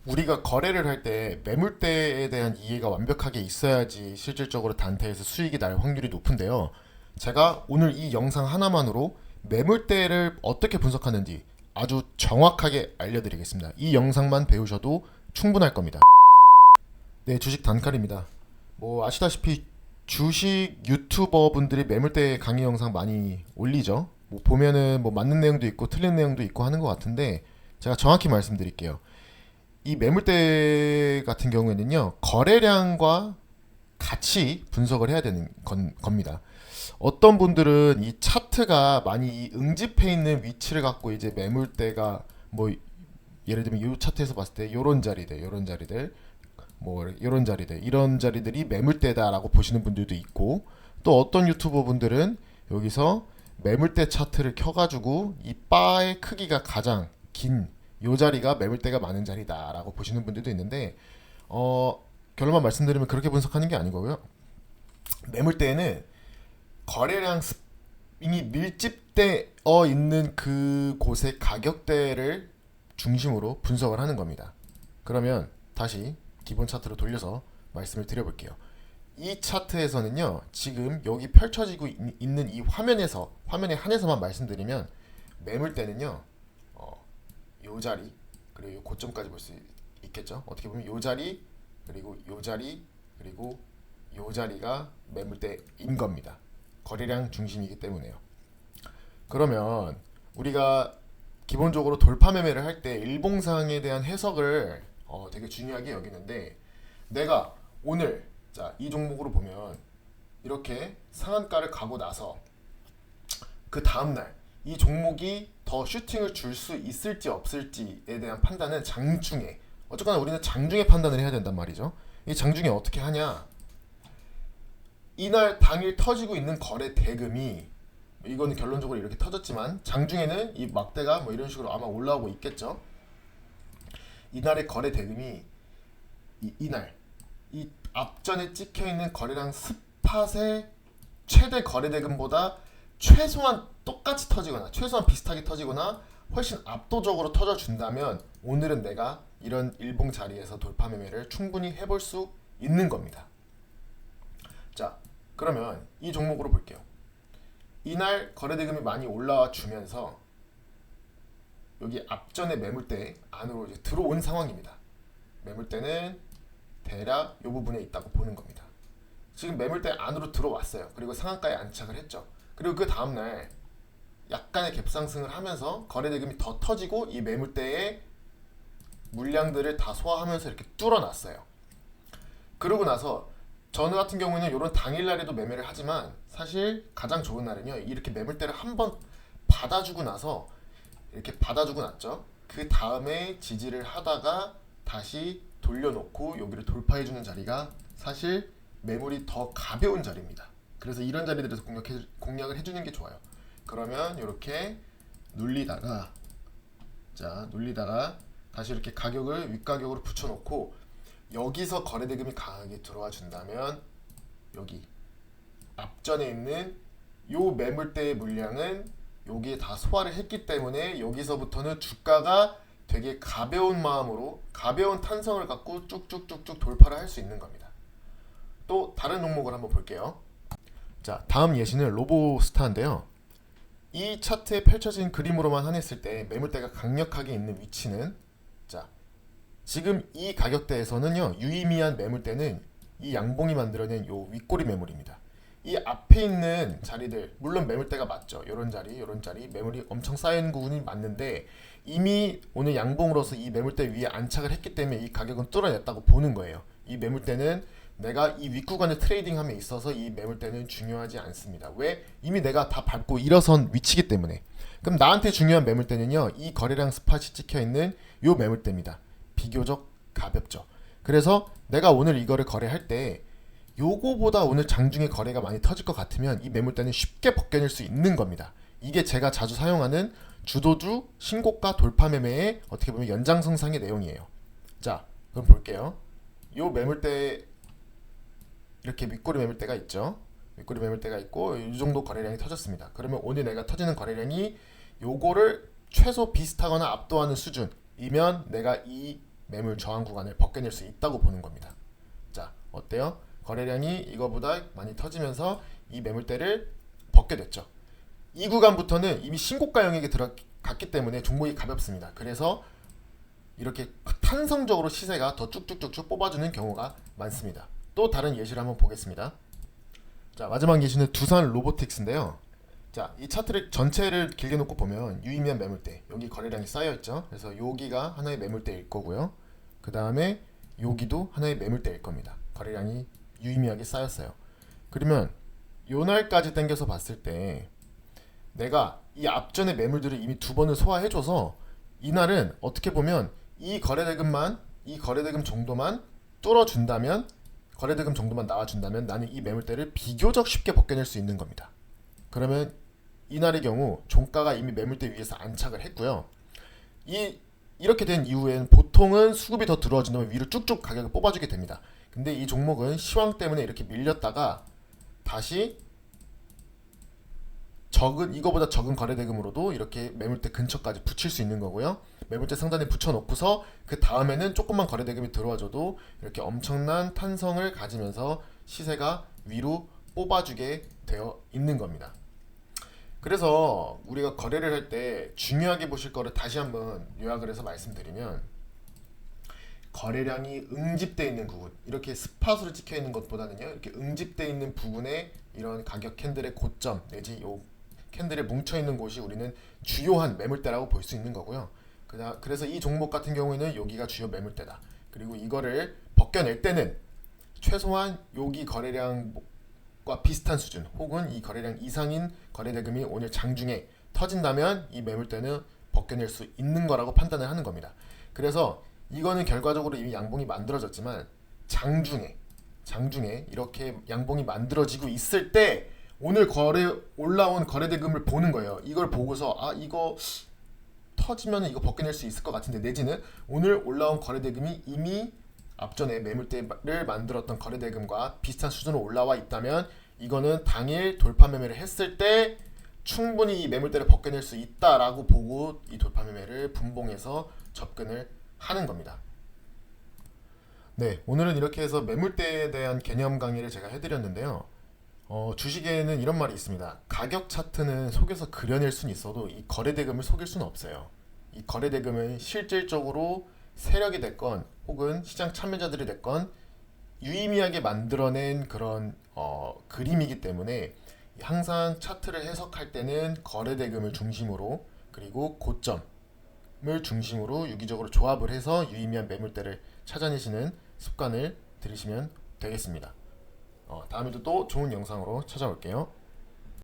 우리가 거래를 할 때 매물대에 대한 이해가 완벽하게 있어야지 실질적으로 단타에서 수익이 날 확률이 높은데요. 제가 오늘 이 영상 하나만으로 매물대를 어떻게 분석하는지 아주 정확하게 알려드리겠습니다. 이 영상만 배우셔도 충분할 겁니다. 네, 주식 단칼입니다. 뭐 아시다시피 주식 유튜버 분들이 매물대 강의 영상 많이 올리죠. 뭐 보면은 뭐 맞는 내용도 있고 틀린 내용도 있고 하는 것 같은데 제가 정확히 말씀드릴게요. 이 매물대 같은 경우에는요, 거래량과 같이 분석을 해야 되는 겁니다. 어떤 분들은 이 차트가 많이 이 응집해 있는 위치를 갖고 이제 매물대가 뭐 예를 들면 이 차트에서 봤을 때 요런 자리들, 요런 자리들, 뭐 요런 자리들, 이런 자리들이 매물대다라고 보시는 분들도 있고, 또 어떤 유튜버 분들은 여기서 매물대 차트를 켜가지고 이 바의 크기가 가장 긴 요 자리가 매물대가 많은 자리다라고 보시는 분들도 있는데, 결론만 말씀드리면 그렇게 분석하는 게 아니고요. 매물대에는 거래량 이 밀집되어 있는 그 곳의 가격대를 중심으로 분석을 하는 겁니다. 그러면 다시 기본 차트로 돌려서 말씀을 드려볼게요. 이 차트에서는요, 지금 여기 펼쳐지고 있는 이 화면에 한해서만 말씀드리면 매물대는요, 요 자리 그리고 요 고점까지 볼 수 있겠죠. 어떻게 보면 요 자리 그리고 요 자리 그리고 요 자리가 매물대인 겁니다. 거래량 중심이기 때문에요. 그러면 우리가 기본적으로 돌파 매매를 할 때 일봉상에 대한 해석을 되게 중요하게 여기는데, 내가 오늘 이 종목으로 보면 이렇게 상한가를 가고 나서 그 다음날 이 종목이 더 슈팅을 줄 수 있을지 없을지에 대한 판단은 장중에, 어쨌거나 우리는 장중에 판단을 해야 된단 말이죠. 이 장중에 어떻게 하냐, 이날 당일 터지고 있는 거래 대금이, 이거는 결론적으로 이렇게 터졌지만 장중에는 이 막대가 뭐 이런 식으로 아마 올라오고 있겠죠. 이날의 거래 대금이 이날 이 앞전에 찍혀 있는 거래량 스팟의 최대 거래 대금보다 최소한 똑같이 터지거나 최소한 비슷하게 터지거나 훨씬 압도적으로 터져준다면 오늘은 내가 이런 일봉 자리에서 돌파 매매를 충분히 해볼 수 있는 겁니다. 자, 그러면 이 종목으로 볼게요. 이날 거래대금이 많이 올라와 주면서 여기 앞전에 매물대 안으로 이제 들어온 상황입니다. 매물대는 대략 이 부분에 있다고 보는 겁니다. 지금 매물대 안으로 들어왔어요. 그리고 상한가에 안착을 했죠. 그리고 그 다음날 약간의 갭상승을 하면서 거래대금이 더 터지고 이 매물대의 물량들을 다 소화하면서 이렇게 뚫어놨어요. 그러고 나서 저는 같은 경우에는 이런 당일날에도 매매를 하지만 사실 가장 좋은 날은요, 이렇게 매물대를 한번 받아주고 나서 이렇게 받아주고 났죠. 그 다음에 지지를 하다가 다시 돌려놓고 여기를 돌파해주는 자리가 사실 매물이 더 가벼운 자리입니다. 그래서 이런 자리들에서 공략을 해주는 게 좋아요. 그러면 이렇게 눌리다가 다시 이렇게 가격을 윗가격으로 붙여놓고 여기서 거래대금이 강하게 들어와 준다면 여기 앞전에 있는 요 매물대의 물량은 여기에 다 소화를 했기 때문에 여기서부터는 주가가 되게 가벼운 마음으로 가벼운 탄성을 갖고 쭉쭉쭉쭉 돌파를 할 수 있는 겁니다. 또 다른 종목을 한번 볼게요. 자, 다음 예시는 로보스타인데요. 이 차트에 펼쳐진 그림으로만 한했을 때 매물대가 강력하게 있는 위치는, 자, 지금 이 가격대에서는요, 유의미한 매물대는 이 양봉이 만들어낸 요 윗꼬리 매물입니다. 이 앞에 있는 자리들, 물론 매물대가 맞죠. 요런 자리, 요런 자리, 매물이 엄청 쌓여있는 부분이 맞는데 이미 오늘 양봉으로서 이 매물대 위에 안착을 했기 때문에 이 가격은 뚫어냈다고 보는 거예요. 이 매물대는 내가 이 윗구간을 트레이딩함에 있어서 이 매물대는 중요하지 않습니다. 왜? 이미 내가 다 밟고 일어선 위치이기 때문에. 그럼 나한테 중요한 매물대는요, 이 거래량 스팟이 찍혀있는 요 매물대입니다. 비교적 가볍죠. 그래서 내가 오늘 이거를 거래할 때 요거보다 오늘 장중에 거래가 많이 터질 것 같으면 이 매물대는 쉽게 벗겨낼 수 있는 겁니다. 이게 제가 자주 사용하는 주도주 신고가 돌파 매매의 어떻게 보면 연장선상의 내용이에요. 자, 그럼 볼게요. 요 매물대 이렇게 윗꼬리 매물대가 있죠. 윗꼬리 매물대가 있고 이 정도 거래량이 터졌습니다. 그러면 오늘 내가 터지는 거래량이 요거를 최소 비슷하거나 압도하는 수준이면 내가 이 매물 저항 구간을 벗겨낼 수 있다고 보는 겁니다. 자, 어때요? 거래량이 이거보다 많이 터지면서 이 매물대를 벗겨냈죠. 이 구간부터는 이미 신고가 영역에 들어갔기 때문에 종목이 가볍습니다. 그래서 이렇게 탄성적으로 시세가 더 쭉쭉쭉쭉 뽑아주는 경우가 많습니다. 또 다른 예시를 한번 보겠습니다. 자, 마지막 예시는 두산 로보틱스인데요. 자, 이 차트를 전체를 길게 놓고 보면 유의미한 매물대, 여기 거래량이 쌓여있죠. 그래서 여기가 하나의 매물대일 거고요. 그 다음에 여기도 하나의 매물대일 겁니다. 거래량이 유의미하게 쌓였어요. 그러면 요 날까지 당겨서 봤을 때 내가 이 앞전의 매물들을 이미 두 번을 소화해줘서 이날은 어떻게 보면 이 거래대금 정도만 뚫어준다면, 거래대금 정도만 나와준다면 나는 이 매물대를 비교적 쉽게 벗겨낼 수 있는 겁니다. 그러면 이날의 경우 종가가 이미 매물대 위에서 안착을 했고요. 이렇게 된 이후엔 보통은 수급이 더 들어와준다면 위로 쭉쭉 가격을 뽑아주게 됩니다. 근데 이 종목은 시황 때문에 이렇게 밀렸다가 다시 이거보다 적은 거래대금으로도 이렇게 매물대 근처까지 붙일 수 있는 거고요. 매물대 상단에 붙여놓고서 그 다음에는 조금만 거래대금이 들어와줘도 이렇게 엄청난 탄성을 가지면서 시세가 위로 뽑아주게 되어 있는 겁니다. 그래서 우리가 거래를 할 때 중요하게 보실 거를 다시 한번 요약을 해서 말씀드리면, 거래량이 응집되어 있는 부분, 이렇게 스팟으로 찍혀 있는 것보다는요, 이렇게 응집되어 있는 부분에 이런 가격 캔들의 고점 내지 요 캔들에 뭉쳐 있는 곳이 우리는 주요한 매물대라고 볼 수 있는 거고요. 그래서 이 종목 같은 경우에는 여기가 주요 매물대다. 그리고 이거를 벗겨낼 때는 최소한 여기 거래량과 비슷한 수준 혹은 이 거래량 이상인 거래대금이 오늘 장중에 터진다면 이 매물대는 벗겨낼 수 있는 거라고 판단을 하는 겁니다. 그래서 이거는 결과적으로 이미 양봉이 만들어졌지만 장중에 이렇게 양봉이 만들어지고 있을 때 오늘 올라온 거래대금을 보는 거예요. 이걸 보고서 이거 터지면 이거 벗겨낼 수 있을 것 같은데, 내지는 오늘 올라온 거래대금이 이미 앞전에 매물대를 만들었던 거래대금과 비슷한 수준으로 올라와 있다면 이거는 당일 돌파 매매를 했을 때 충분히 이 매물대를 벗겨낼 수 있다라고 보고 이 돌파 매매를 분봉해서 접근을 하는 겁니다. 네, 오늘은 이렇게 해서 매물대에 대한 개념 강의를 제가 해드렸는데요. 주식에는 이런 말이 있습니다. 가격 차트는 속여서 그려낼 수는 있어도 이 거래대금을 속일 수는 없어요. 이 거래대금은 실질적으로 세력이 됐건 혹은 시장 참여자들이 됐건 유의미하게 만들어낸 그런 그림이기 때문에 항상 차트를 해석할 때는 거래대금을 중심으로 그리고 고점을 중심으로 유기적으로 조합을 해서 유의미한 매물대를 찾아내시는 습관을 들이시면 되겠습니다. 다음에도 또 좋은 영상으로 찾아올게요.